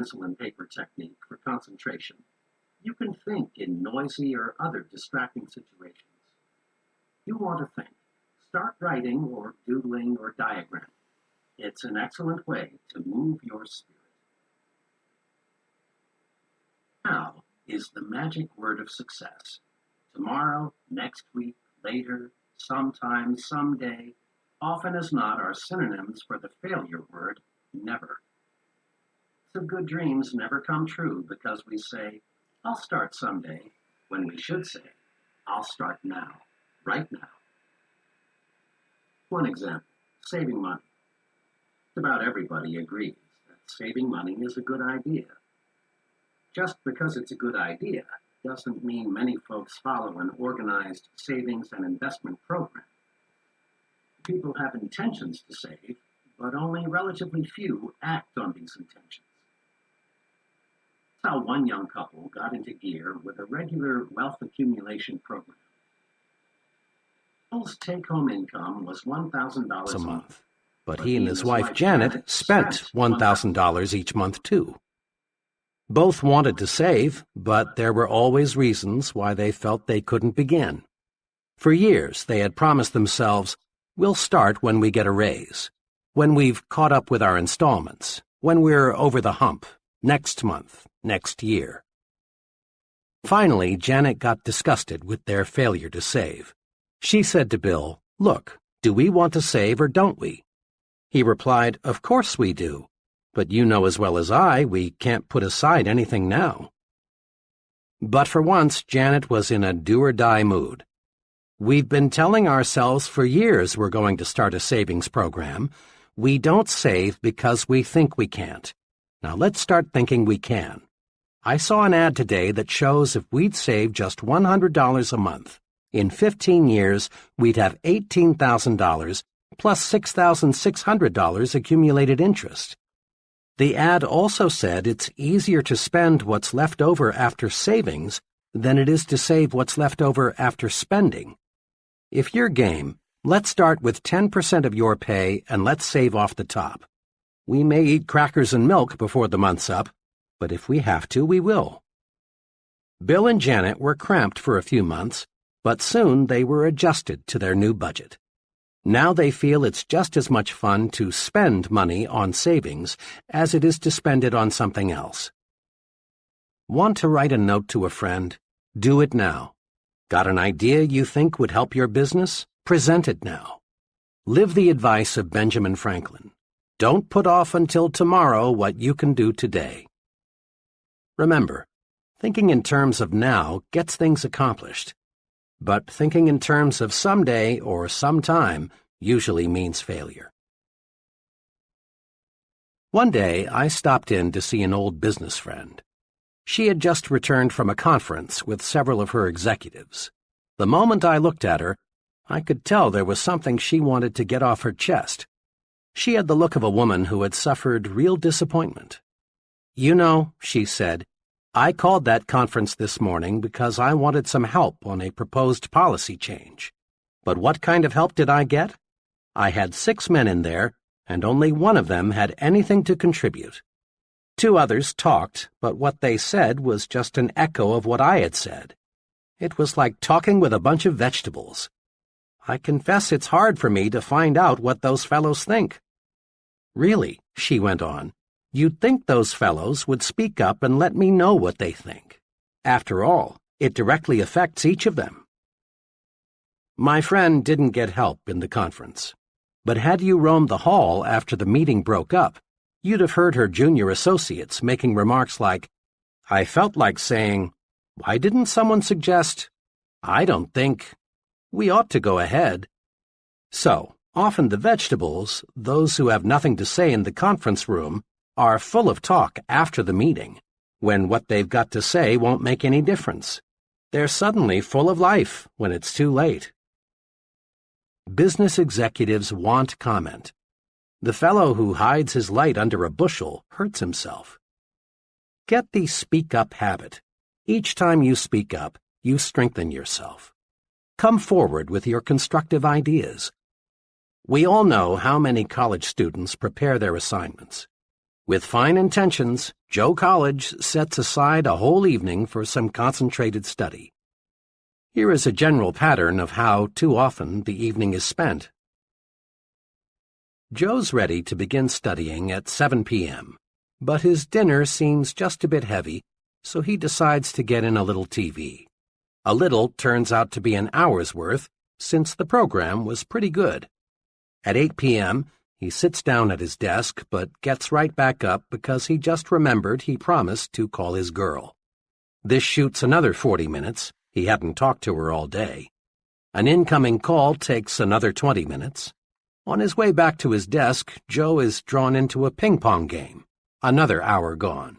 pencil and paper technique for concentration. You can think in noisy or other distracting situations. You want to think. Start writing or doodling or diagramming. It's an excellent way to move your spirit. Now is the magic word of success. Tomorrow, next week, later, sometime, someday, often as not are synonyms for the failure word never. So good dreams never come true because we say, I'll start someday, when we should say, I'll start now, right now. One example, saving money. About everybody agrees that saving money is a good idea. Just because it's a good idea doesn't mean many folks follow an organized savings and investment program. People have intentions to save, but only relatively few act on these intentions. That's how one young couple got into gear with a regular wealth accumulation program. Bill's take-home income was $1,000 a month, but he and his wife Janet spent $1,000 each month too. Both wanted to save, but there were always reasons why they felt they couldn't begin. For years, they had promised themselves, we'll start when we get a raise, when we've caught up with our installments, when we're over the hump, next month, next year. Finally, Janet got disgusted with their failure to save. She said to Bill, look, do we want to save or don't we? He replied, of course we do. But you know as well as I, we can't put aside anything now. But for once, Janet was in a do-or-die mood. We've been telling ourselves for years we're going to start a savings program. We don't save because we think we can't. Now let's start thinking we can. I saw an ad today that shows if we'd save just $100 a month, in 15 years, we'd have $18,000 plus $6,600 accumulated interest. The ad also said it's easier to spend what's left over after savings than it is to save what's left over after spending. If you're game, let's start with 10% of your pay and let's save off the top. We may eat crackers and milk before the month's up, but if we have to, we will. Bill and Janet were cramped for a few months, but soon they were adjusted to their new budget. Now they feel it's just as much fun to spend money on savings as it is to spend it on something else. Want to write a note to a friend? Do it now. Got an idea you think would help your business? Present it now. Live the advice of Benjamin Franklin. Don't put off until tomorrow what you can do today. Remember, thinking in terms of now gets things accomplished. But thinking in terms of someday or sometime usually means failure. One day, I stopped in to see an old business friend. She had just returned from a conference with several of her executives. The moment I looked at her, I could tell there was something she wanted to get off her chest. She had the look of a woman who had suffered real disappointment. You know, she said, I called that conference this morning because I wanted some help on a proposed policy change. But what kind of help did I get? I had 6 men in there, and only one of them had anything to contribute. 2 others talked, but what they said was just an echo of what I had said. It was like talking with a bunch of vegetables. I confess it's hard for me to find out what those fellows think. Really, she went on, you'd think those fellows would speak up and let me know what they think. After all, it directly affects each of them. My friend didn't get help in the conference, but had you roamed the hall after the meeting broke up, you'd have heard her junior associates making remarks like, I felt like saying, why didn't someone suggest, I don't think, we ought to go ahead. So, often the vegetables, those who have nothing to say in the conference room, are full of talk after the meeting, when what they've got to say won't make any difference. They're suddenly full of life when it's too late. Business executives want comment. The fellow who hides his light under a bushel hurts himself. Get the speak-up habit. Each time you speak up, you strengthen yourself. Come forward with your constructive ideas. We all know how many college students prepare their assignments. With fine intentions, Joe College sets aside a whole evening for some concentrated study. Here is a general pattern of how, too often, the evening is spent. Joe's ready to begin studying at 7 p.m., but his dinner seems just a bit heavy, so he decides to get in a little TV. A little turns out to be an hour's worth, since the program was pretty good. At 8 p.m., he sits down at his desk, but gets right back up because he just remembered he promised to call his girl. This shoots another 40 minutes. He hadn't talked to her all day. An incoming call takes another 20 minutes. On his way back to his desk, Joe is drawn into a ping-pong game. Another hour gone.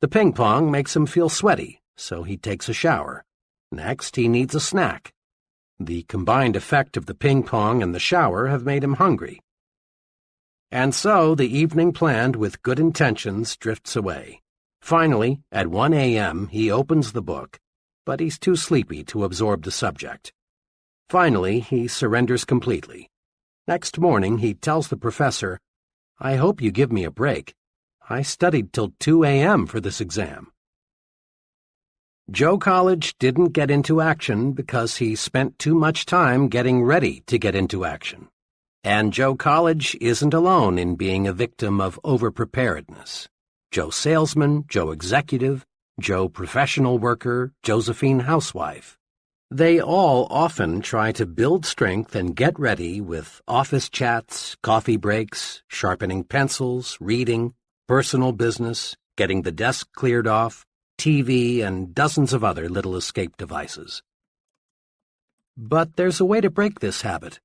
The ping-pong makes him feel sweaty, so he takes a shower. Next, he needs a snack. The combined effect of the ping-pong and the shower have made him hungry. And so the evening planned with good intentions drifts away. Finally, at 1 a.m., he opens the book, but he's too sleepy to absorb the subject. Finally, he surrenders completely. Next morning, he tells the professor, "I hope you give me a break. I studied till 2 a.m. for this exam." Joe College didn't get into action because he spent too much time getting ready to get into action. And Joe College isn't alone in being a victim of overpreparedness. Joe Salesman, Joe Executive, Joe Professional Worker, Josephine Housewife. They all often try to build strength and get ready with office chats, coffee breaks, sharpening pencils, reading, personal business, getting the desk cleared off, TV, and dozens of other little escape devices. But there's a way to break this habit.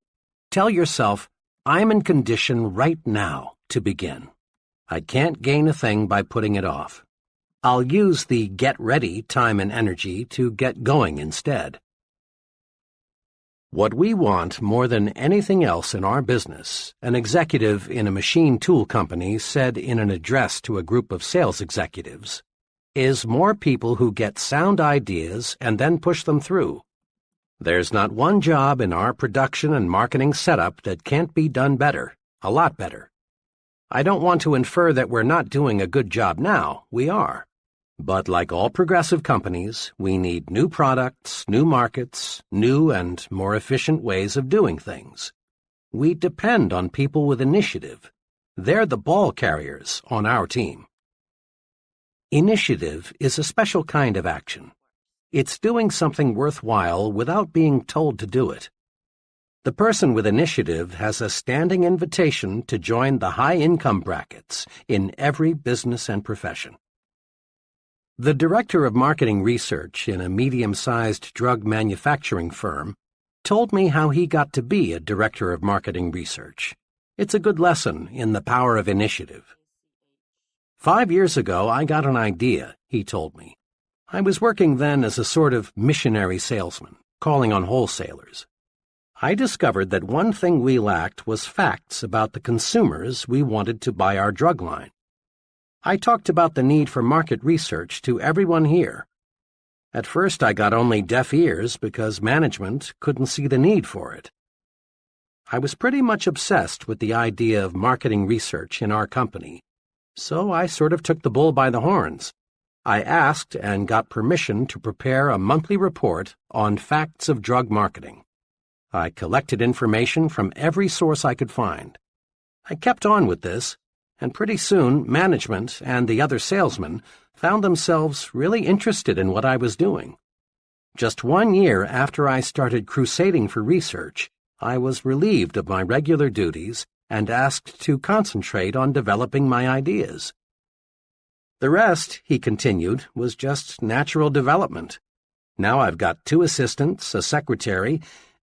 Tell yourself, "I'm in condition right now to begin. I can't gain a thing by putting it off. I'll use the get ready time and energy to get going instead." What we want more than anything else in our business, an executive in a machine tool company said in an address to a group of sales executives, is more people who get sound ideas and then push them through. There's not one job in our production and marketing setup that can't be done better, a lot better. I don't want to infer that we're not doing a good job now. We are. But like all progressive companies, we need new products, new markets, new and more efficient ways of doing things. We depend on people with initiative. They're the ball carriers on our team. Initiative is a special kind of action. It's doing something worthwhile without being told to do it. The person with initiative has a standing invitation to join the high-income brackets in every business and profession. The director of marketing research in a medium-sized drug manufacturing firm told me how he got to be a director of marketing research. It's a good lesson in the power of initiative. 5 years ago, I got an idea, he told me. I was working then as a sort of missionary salesman, calling on wholesalers. I discovered that one thing we lacked was facts about the consumers we wanted to buy our drug line. I talked about the need for market research to everyone here. At first I got only deaf ears because management couldn't see the need for it. I was pretty much obsessed with the idea of marketing research in our company, so I sort of took the bull by the horns. I asked and got permission to prepare a monthly report on facts of drug marketing. I collected information from every source I could find. I kept on with this, and pretty soon management and the other salesmen found themselves really interested in what I was doing. Just 1 year after I started crusading for research, I was relieved of my regular duties and asked to concentrate on developing my ideas. The rest, he continued, was just natural development. Now I've got 2 assistants, a secretary,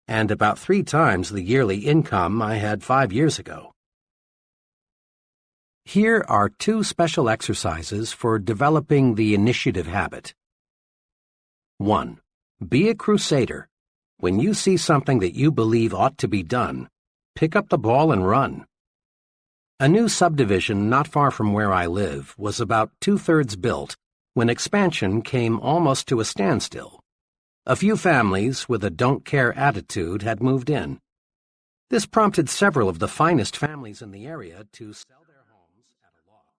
and about 3 times the yearly income I had 5 years ago. Here are 2 special exercises for developing the initiative habit. 1. Be a crusader. When you see something that you believe ought to be done, pick up the ball and run. A new subdivision not far from where I live was about 2/3 built when expansion came almost to a standstill. A few families with a don't-care attitude had moved in. This prompted several of the finest families in the area to sell their homes at a loss.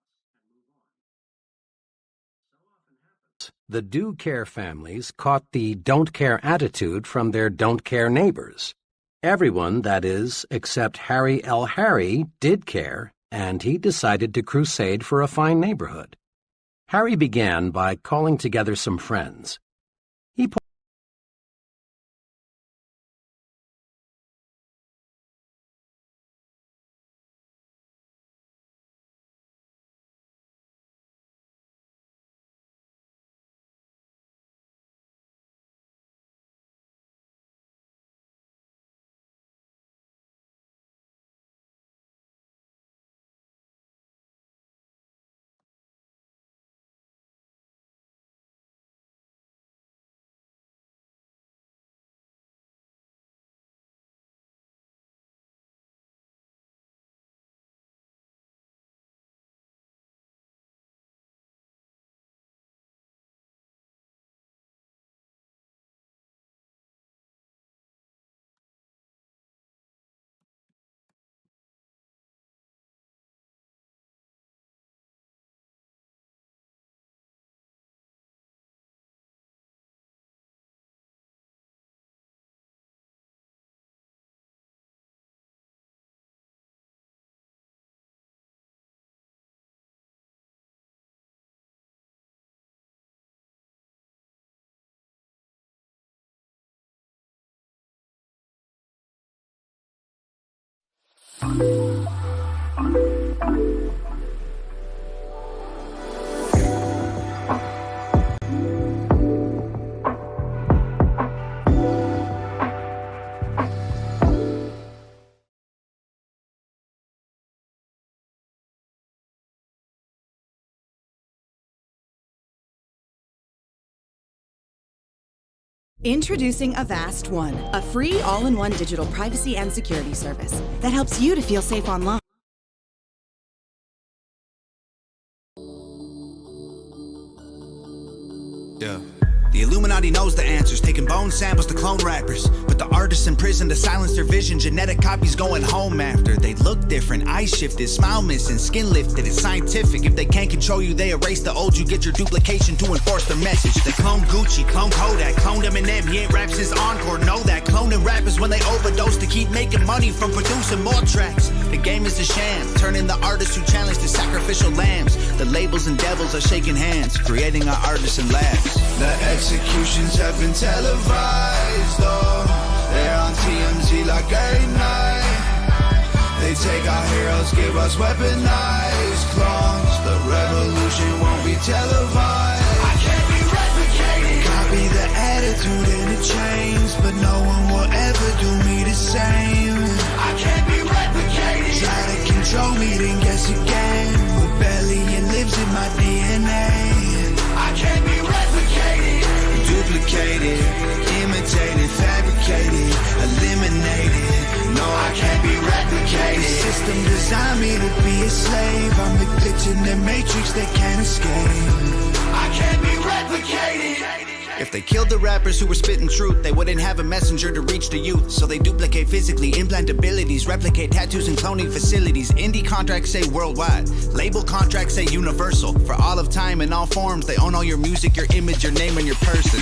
The do-care families caught the don't-care attitude from their don't-care neighbors. Everyone, that is, except Harry L. Harry, did care, and he decided to crusade for a fine neighborhood. Harry began by calling together some friends. He Introducing Avast One, a free all-in-one digital privacy and security service that helps you to feel safe online. Yeah. The Illuminati knows the answers, taking bone samples to clone rappers. But the artists in prison to silence their vision, genetic copies going home after. They look different, eyes shifted, smile missing, skin lifted. It's scientific. If they can't control you, they erase the old. You get your duplication to enforce their message. They clone Gucci, clone Kodak, cloned Eminem. He ain't rap since Encore. Know that cloning rappers when they overdose to keep making money from producing more tracks. The game is a sham, turning the artists who challenge to sacrificial lambs. The labels and devils are shaking hands, creating our artists in labs. The executions have been televised, oh, they're on TMZ like every night. They take our heroes, give us weaponized clones. The revolution won't be televised. I can't be replicated. Copy the attitude and the chains, but no one will ever do me the same. I can't be replicated. Try to control me, then guess again. Rebellion lives in my DNA. I can't be replicated. Duplicated, imitated, fabricated, eliminated. No, I can't be replicated. The system designed me to be a slave. I'm the glitch in the matrix that can't escape. I can't be replicated. If they killed the rappers who were spitting truth, they wouldn't have a messenger to reach the youth. So they duplicate physically, implant abilities, replicate tattoos and cloning facilities. Indie contracts say worldwide, label contracts say universal. For all of time in all forms, they own all your music, your image, your name, and your person.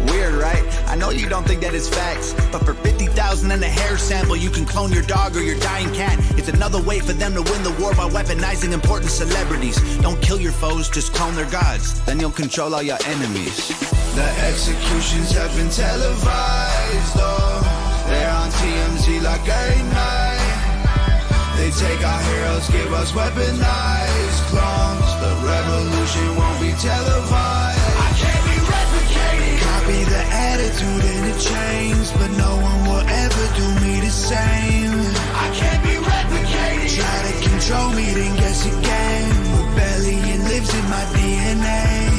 Weird, right? I know you don't think that it's facts, but for 50,000 and a hair sample, you can clone your dog or your dying cat. It's another way for them to win the war by weaponizing important celebrities. Don't kill your foes, just clone their gods. Then you'll control all your enemies. The executions have been televised, oh, they're on TMZ like every night. They take our heroes, give us weaponized clones. The revolution won't be televised. I can't be replicated. Copy the attitude and the chains, but no one will ever do me the same. I can't be replicated. Try to control me, then guess again. Rebellion lives in my DNA.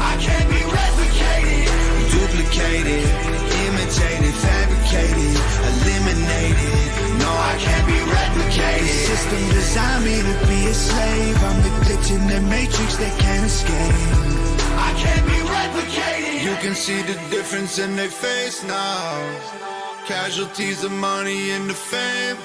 I can't be replicated. Duplicated, imitated, fabricated, eliminated. No, I can't be replicated. The system designed me to be a slave. I'm the glitch in the matrix that can't escape. I can't be replicated. You can see the difference in their face now. Casualties of money and the fame,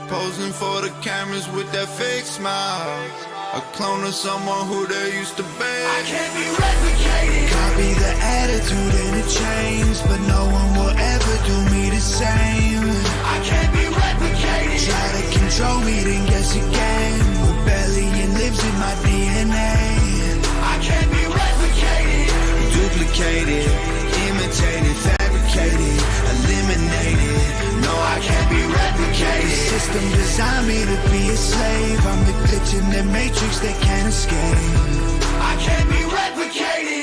posing for the cameras with that fake smile. A clone of someone who they used to be. I can't be replicated. Copy the attitude and the change, but no one will ever do me the same. I can't be replicated. Try to control me, then guess again. Rebellion lives in my DNA. I can't be replicated. Duplicated, imitated, fabricated, eliminated. No, I can't be replicated. The system designed me to be a slave. I'm the glitch in the matrix that can't escape. I can't be replicated.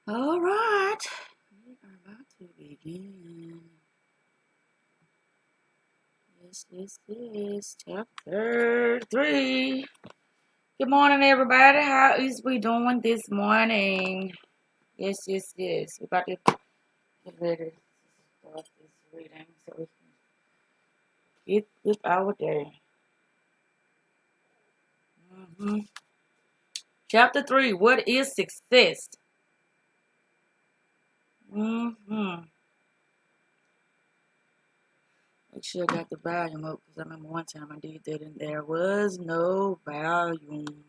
All right, we are about to begin. Yes, chapter 3. Good morning, everybody. How is we doing this morning? Yes. We're about to get ready to start this reading so we can get with our day. Chapter 3, what is success? Make sure I got the volume up because I remember one time I did that and there was no volume.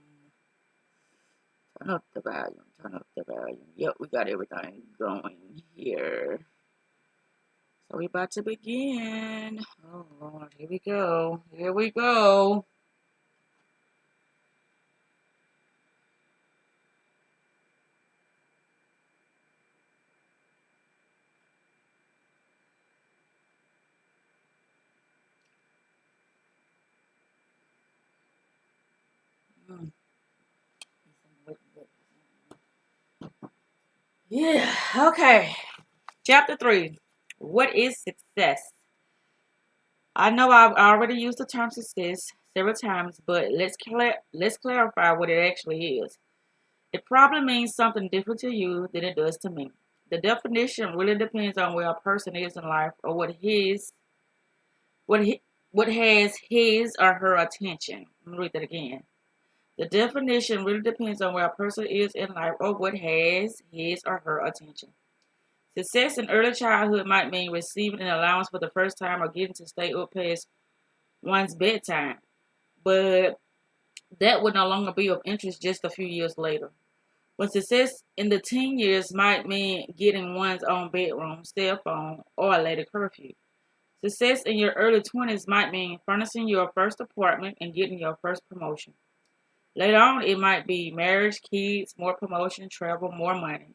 Turn up the volume. Yep, we got everything going here. So we about to begin. Oh Lord, here we go. Yeah, okay. Chapter 3. What is success? I know I've already used the term success several times, but let's clarify what it actually is. It probably means something different to you than it does to me. The definition really depends on where a person is in life or what has his or her attention. Let me read that again. The definition really depends on where a person is in life or what has his or her attention. Success in early childhood might mean receiving an allowance for the first time or getting to stay up past one's bedtime, but that would no longer be of interest just a few years later. But success in the teen years might mean getting one's own bedroom, cell phone, or a later curfew. Success in your early 20s might mean furnishing your first apartment and getting your first promotion. Later on, it might be marriage, kids, more promotion, travel, more money.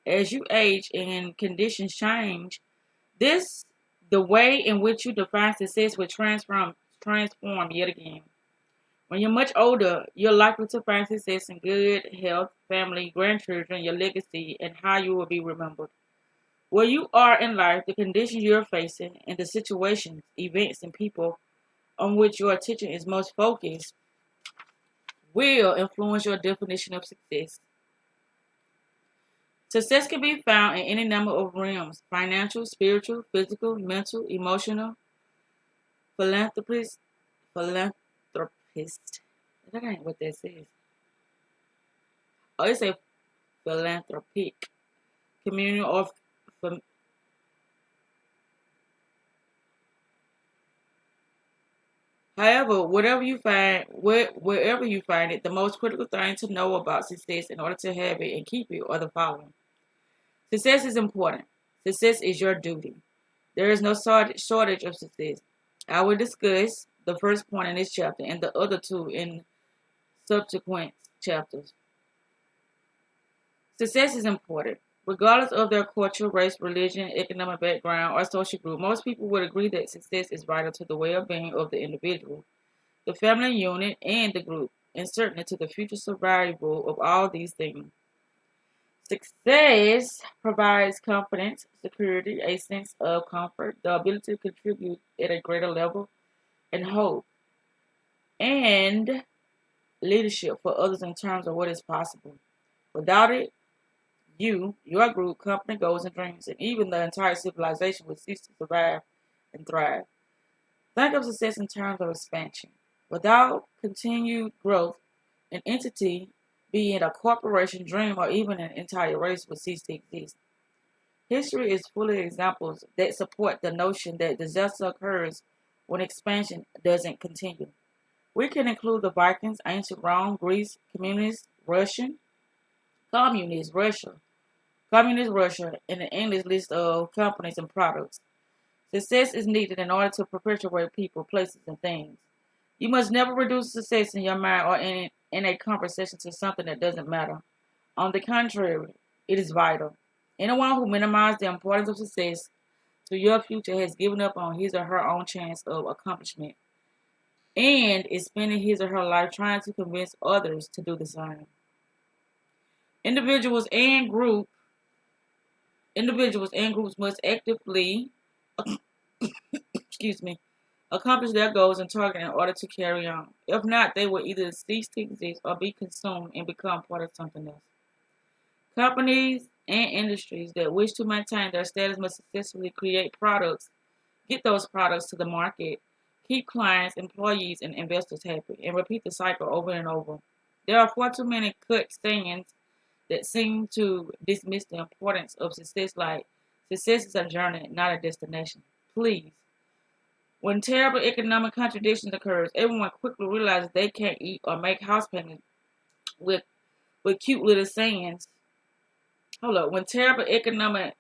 As you age and conditions change, the way in which you define success will transform yet again. When you're much older, you're likely to find success in good health, family, grandchildren, your legacy, and how you will be remembered. Where you are in life, the conditions you're facing, and the situations, events, and people on which your attention is most focused will influence your definition of success. Success can be found in any number of realms: financial, spiritual, physical, mental, emotional, philanthropist. That ain't what that says. Oh, it says philanthropic, communal, or however, wherever you find it, the most critical thing to know about success in order to have it and keep it are the following. Success is important. Success is your duty. There is no shortage of success. I will discuss the first point in this chapter and the other two in subsequent chapters. Success is important. Regardless of their culture, race, religion, economic background, or social group, most people would agree that success is vital to the well-being of the individual, the family unit, and the group, and certainly to the future survival of all these things. Success provides confidence, security, a sense of comfort, the ability to contribute at a greater level, and hope, and leadership for others in terms of what is possible. Without it, you, your group, company, goals, and dreams, and even the entire civilization would cease to survive and thrive. Think of success in terms of expansion. Without continued growth, an entity, be it a corporation, dream, or even an entire race, would cease to exist. History is full of examples that support the notion that disaster occurs when expansion doesn't continue. We can include the Vikings, ancient Rome, Greece, communist Russia, and an endless list of companies and products. Success is needed in order to perpetuate people, places, and things. You must never reduce success in your mind or in a conversation to something that doesn't matter. On the contrary, it is vital. Anyone who minimizes the importance of success to your future has given up on his or her own chance of accomplishment and is spending his or her life trying to convince others to do the same. Individuals and groups must actively accomplish their goals and targets in order to carry on. If not, they will either cease to exist or be consumed and become part of something else. Companies and industries that wish to maintain their status must successfully create products, get those products to the market, keep clients, employees, and investors happy, and repeat the cycle over and over. There are far too many cut sayings that seem to dismiss the importance of success, like success is a journey, not a destination. Please. When terrible economic contradictions occurs, everyone quickly realizes they can't eat or make house payments with cute little sayings. When terrible economic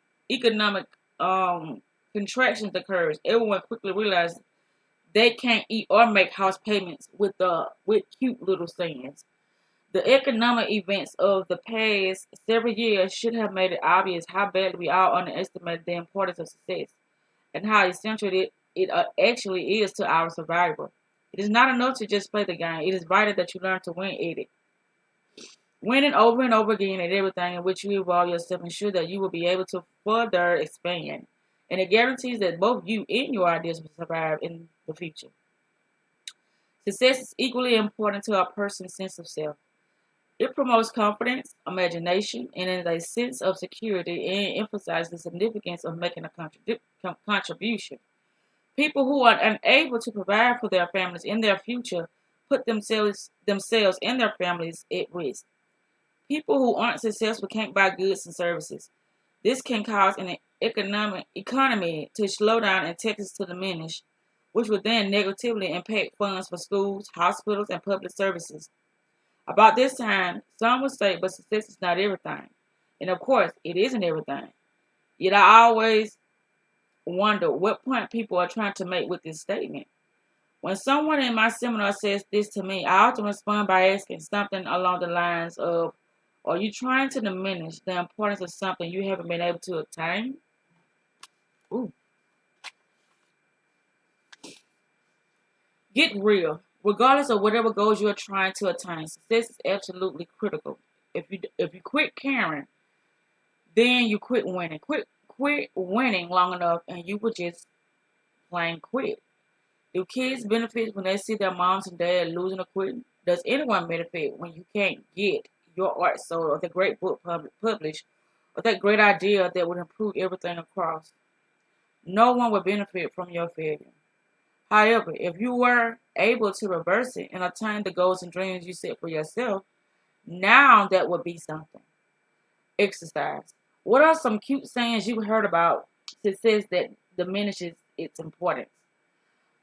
contractions occurs, everyone quickly realizes they can't eat or make house payments with cute little sayings. The economic events of the past several years should have made it obvious how badly we all underestimated the importance of success and how essential it actually is to our survival. It is not enough to just play the game. It is vital that you learn to win at it. Winning over and over again at everything in which you involve yourself ensure that you will be able to further expand. And it guarantees that both you and your ideas will survive in the future. Success is equally important to a person's sense of self. It promotes confidence, imagination, and a sense of security and emphasizes the significance of making a contribution. People who are unable to provide for their families in their future put themselves and their families at risk. People who aren't successful can't buy goods and services. This can cause an economy to slow down and taxes to diminish, which would then negatively impact funds for schools, hospitals, and public services. About this time, some would say, but success is not everything. And of course, it isn't everything. Yet I always wonder what point people are trying to make with this statement. When someone in my seminar says this to me, I often respond by asking something along the lines of, are you trying to diminish the importance of something you haven't been able to attain? Ooh. Get real. Regardless of whatever goals you are trying to attain, success is absolutely critical. If you quit caring, then you quit winning. Quit winning long enough and you will just plain quit. Do kids benefit when they see their moms and dads losing or quitting? Does anyone benefit when you can't get your art sold or the great book published or that great idea that would improve everything across? No one will benefit from your failure. However, if you were able to reverse it and attain the goals and dreams you set for yourself, now that would be something. Exercise. What are some cute sayings you heard about success that diminishes its importance?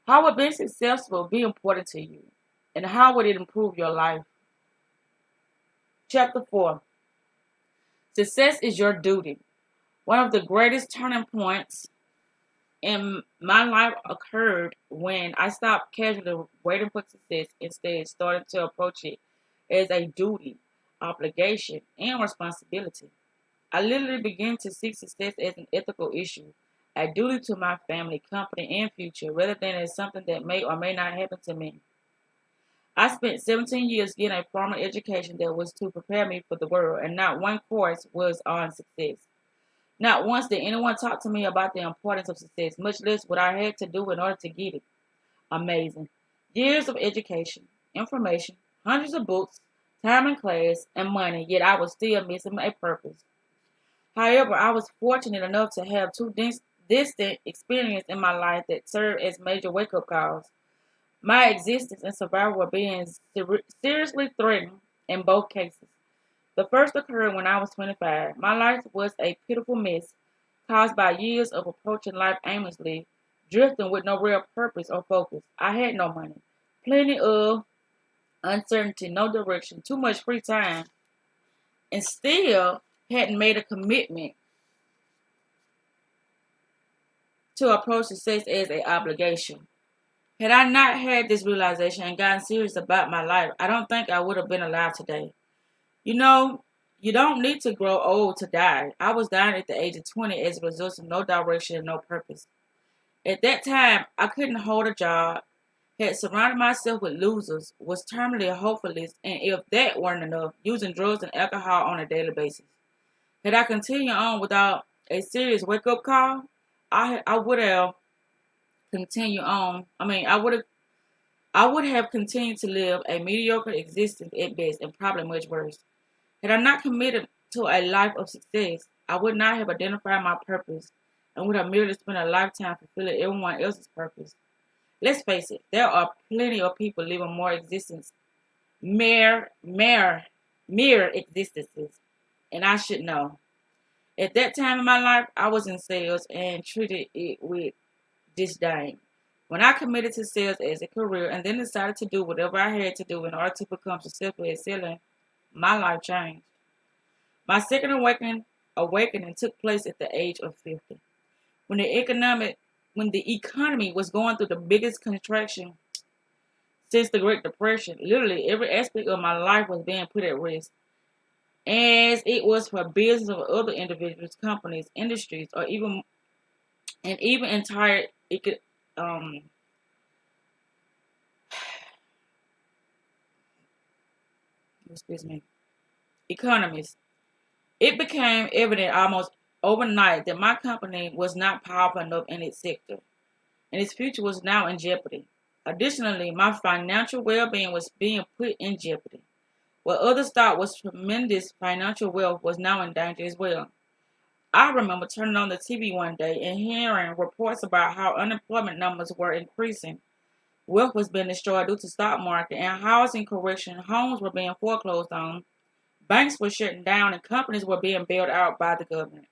How would being successful be important to you? And how would it improve your life? Chapter 4. Success is your duty. One of the greatest turning points in my life occurred when I stopped casually waiting for success, instead started to approach it as a duty, obligation, and responsibility. I literally began to see success as an ethical issue, a duty to my family, company, and future, rather than as something that may or may not happen to me. I spent 17 years getting a formal education that was to prepare me for the world, and not one course was on success. Not once did anyone talk to me about the importance of success, much less what I had to do in order to get it. Amazing. Years of education, information, hundreds of books, time in class, and money, yet I was still missing a purpose. However, I was fortunate enough to have two distant experiences in my life that served as major wake-up calls. My existence and survival were being seriously threatened in both cases. The first occurred when I was 25. My life was a pitiful mess caused by years of approaching life aimlessly, drifting with no real purpose or focus. I had no money, plenty of uncertainty, no direction, too much free time, and still hadn't made a commitment to approach success as an obligation. Had I not had this realization and gotten serious about my life, I don't think I would have been alive today. You know, you don't need to grow old to die. I was dying at the age of 20 as a result of no direction and no purpose. At that time, I couldn't hold a job, had surrounded myself with losers, was terminally hopeless, and if that weren't enough, using drugs and alcohol on a daily basis. Had I continued on without a serious wake-up call, I would have continued on. I would have continued to live a mediocre existence at best, and probably much worse. Had I not committed to a life of success, I would not have identified my purpose and would have merely spent a lifetime fulfilling everyone else's purpose. Let's face it, there are plenty of people living more existence, mere existences, and I should know. At that time in my life, I was in sales and treated it with disdain. When I committed to sales as a career and then decided to do whatever I had to do in order to become successful at selling, my life changed. My second awakening took place at the age of 50, when the economy was going through the biggest contraction since the Great Depression. Literally every aspect of my life was being put at risk, as it was for business of other individuals, companies, industries, or even entire excuse me, economies. It became evident almost overnight that my company was not powerful enough in its sector, and its future was now in jeopardy. Additionally, my financial well-being was being put in jeopardy. What others thought was tremendous financial wealth was now in danger as well. I remember turning on the TV one day and hearing reports about how unemployment numbers were increasing, wealth was being destroyed due to stock market and housing correction, homes were being foreclosed on, banks were shutting down, and companies were being bailed out by the government.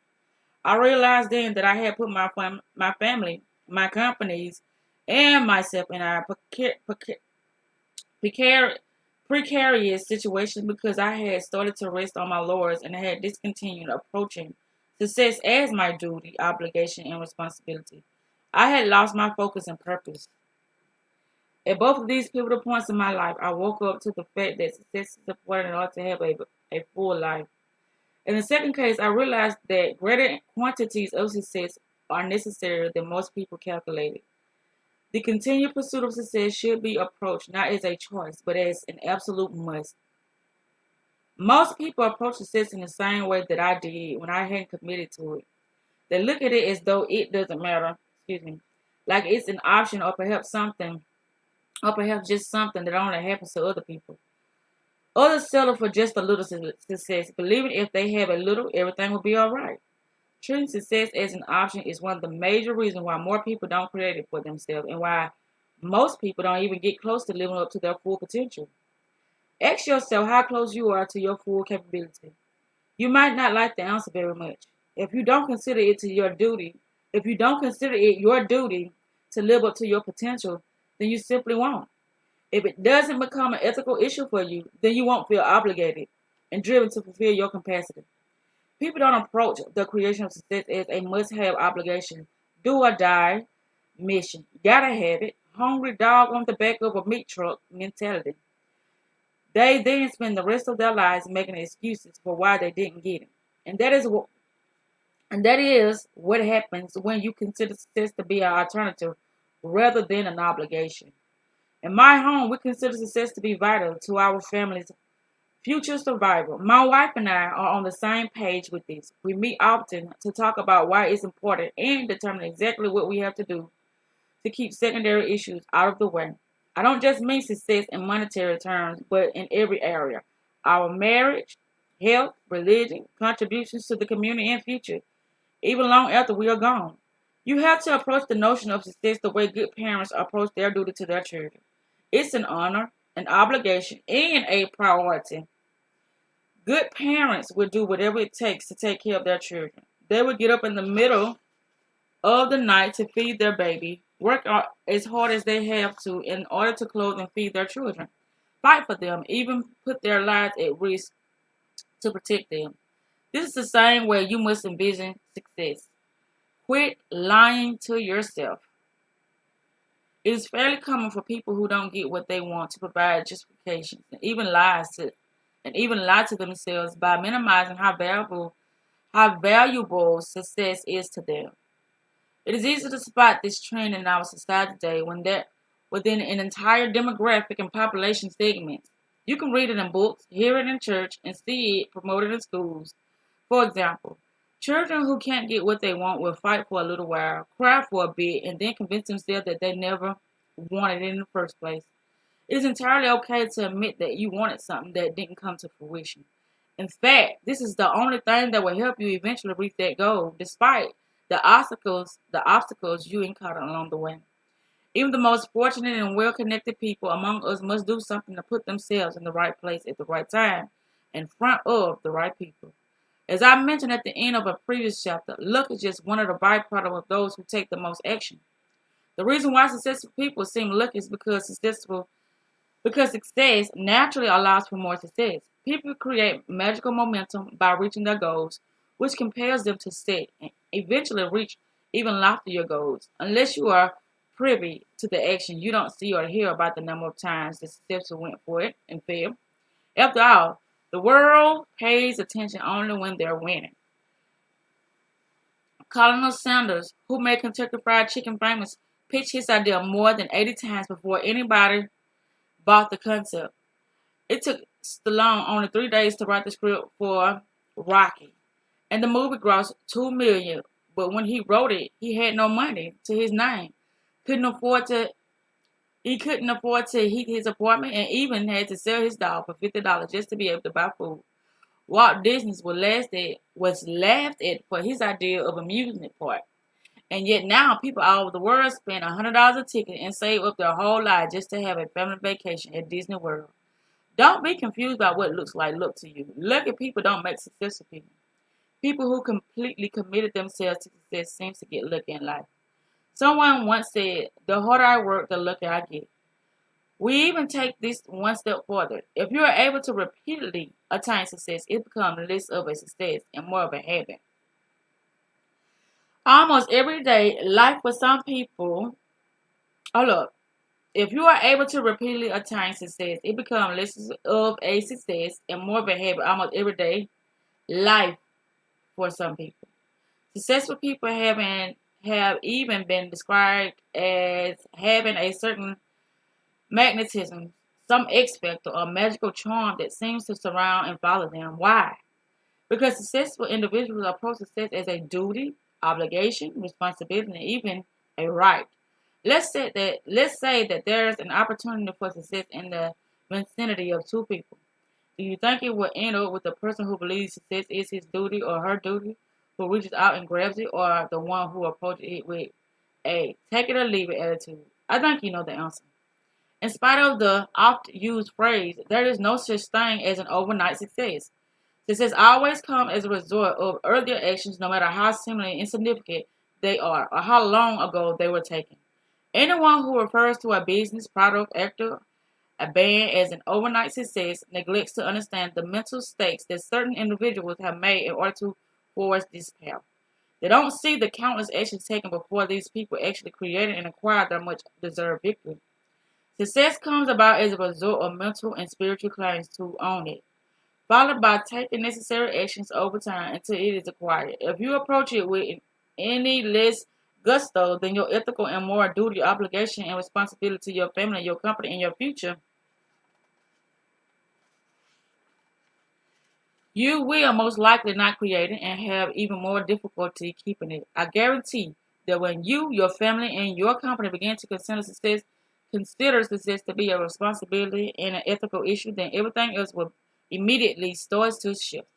I realized then that I had put my family, my companies, and myself in a precarious situation because I had started to rest on my laurels and had discontinued approaching success as my duty, obligation, and responsibility. I had lost my focus and purpose. At both of these pivotal points in my life, I woke up to the fact that success is important in order to have a full life. In the second case, I realized that greater quantities of success are necessary than most people calculated. The continued pursuit of success should be approached not as a choice, but as an absolute must. Most people approach success in the same way that I did when I hadn't committed to it. They look at it as though it doesn't matter, like it's an option or perhaps just something that only happens to other people. Others settle for just a little success, believing if they have a little, everything will be all right. Treating success as an option is one of the major reasons why more people don't create it for themselves and why most people don't even get close to living up to their full potential. Ask yourself how close you are to your full capability. You might not like the answer very much. If you don't consider it your duty to live up to your potential, then you simply won't. If it doesn't become an ethical issue for you, then you won't feel obligated and driven to fulfill your capacity. People don't approach the creation of success as a must-have obligation, do or die mission. Gotta have it. Hungry dog on the back of a meat truck mentality. They then spend the rest of their lives making excuses for why they didn't get it. And that is what happens when you consider success to be an alternative rather than an obligation. In my home, we consider success to be vital to our family's future survival. My wife and I are on the same page with this. We meet often to talk about why it's important and determine exactly what we have to do to keep secondary issues out of the way. I don't just mean success in monetary terms, but in every area. Our marriage, health, religion, contributions to the community and future, even long after we are gone. You have to approach the notion of success the way good parents approach their duty to their children. It's an honor, an obligation, and a priority. Good parents will do whatever it takes to take care of their children. They will get up in the middle of the night to feed their baby, work as hard as they have to in order to clothe and feed their children, fight for them, even put their lives at risk to protect them. This is the same way you must envision success. Quit lying to yourself. It is fairly common for people who don't get what they want to provide justifications and even lie to themselves by minimizing how valuable success is to them. It is easy to spot this trend in our society today within an entire demographic and population segment. You can read it in books, hear it in church, and see it promoted in schools. For example, children who can't get what they want will fight for a little while, cry for a bit, and then convince themselves that they never wanted it in the first place. It is entirely okay to admit that you wanted something that didn't come to fruition. In fact, this is the only thing that will help you eventually reach that goal, despite the obstacles you encounter along the way. Even the most fortunate and well-connected people among us must do something to put themselves in the right place at the right time, in front of the right people. As I mentioned at the end of a previous chapter, luck is just one of the byproducts of those who take the most action. The reason why successful people seem lucky is because success naturally allows for more success. People create magical momentum by reaching their goals, which compels them to set and eventually reach even loftier goals. Unless you are privy to the action, you don't see or hear about the number of times the successful went for it and failed. After all, the world pays attention only when they're winning. Colonel Sanders, who made Kentucky Fried Chicken famous, pitched his idea more than 80 times before anybody bought the concept. It took Stallone only 3 days to write the script for Rocky, and the movie grossed $2 million. But when he wrote it, he had no money to his name. He couldn't afford to heat his apartment, and even had to sell his dog for $50 just to be able to buy food. Walt Disney was laughed at for his idea of amusement park. And yet now people all over the world spend $100 a ticket and save up their whole life just to have a family vacation at Disney World. Don't be confused by what looks like luck to you. Lucky people don't make successful people. People who completely committed themselves to success seems to get lucky in life. Someone once said, the harder I work, the luckier I get. We even take this one step further. If you are able to repeatedly attain success, it becomes less of a success and more of a habit. Almost every day, life for some people, if you are able to repeatedly attain success, it becomes less of a success and more of a habit almost every day. Life for some people. Successful people have even been described as having a certain magnetism, some X factor or magical charm that seems to surround and follow them. Why? Because successful individuals approach success as a duty, obligation, responsibility, and even a right. Let's say that there's an opportunity for success in the vicinity of two people. Do you think it will end up with the person who believes success is his duty or her duty, who reaches out and grabs it, or the one who approaches it with a take it or leave it attitude? I think you know the answer. In spite of the oft-used phrase, there is no such thing as an overnight success. Success always comes as a result of earlier actions, no matter how seemingly insignificant they are or how long ago they were taken. Anyone who refers to a business, product, actor, a band as an overnight success neglects to understand the mental stakes that certain individuals have made in order to forge this path. They don't see the countless actions taken before these people actually created and acquired their much deserved victory. Success comes about as a result of mental and spiritual claims to own it, followed by taking necessary actions over time until it is acquired. If you approach it with any less gusto than your ethical and moral duty, obligation, and responsibility to your family, your company, and your future, you will most likely not create it and have even more difficulty keeping it. I guarantee that when you, your family, and your company begin to consider success to be a responsibility and an ethical issue, then everything else will immediately start to shift.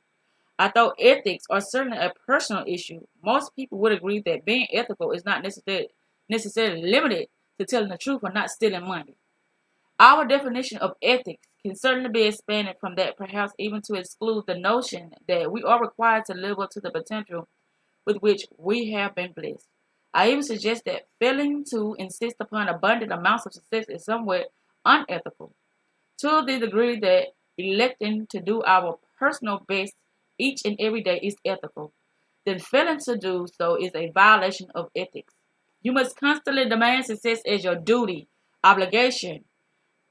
Although ethics are certainly a personal issue, most people would agree that being ethical is not necessarily limited to telling the truth or not stealing money. Our definition of ethics can certainly be expanded from that, perhaps even to exclude the notion that we are required to live up to the potential with which we have been blessed. I even suggest that failing to insist upon abundant amounts of success is somewhat unethical, to the degree that electing to do our personal best each and every day is ethical. Then failing to do so is a violation of ethics. You must constantly demand success as your duty, obligation,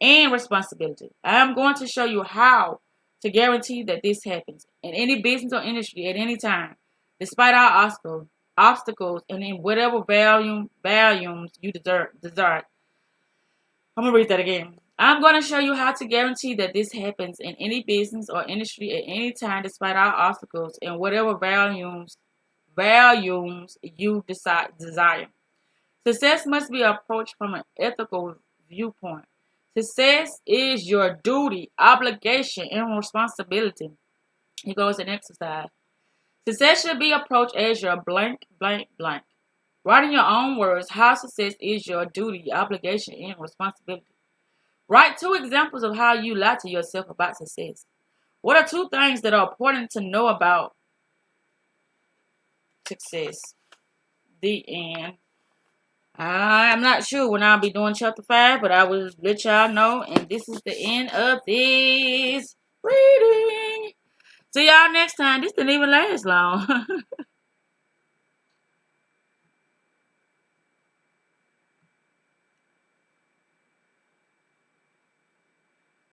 and responsibility. I am going to show you how to guarantee that this happens in any business or industry at any time, despite our obstacles, and in whatever volumes you desire. I'm going to read that again. I'm going to show you how to guarantee that this happens in any business or industry at any time, despite our obstacles, and whatever volumes you desire. Success must be approached from an ethical viewpoint. Success is your duty, obligation, and responsibility. Here goes an exercise. Success should be approached as your blank, blank, blank. Write in your own words how success is your duty, obligation, and responsibility. Write 2 examples of how you lie to yourself about success. What are 2 things that are important to know about success? The end. I'm not sure when I'll be doing chapter 5, but I will let y'all know. And this is the end of this reading. See y'all next time. This didn't even last long.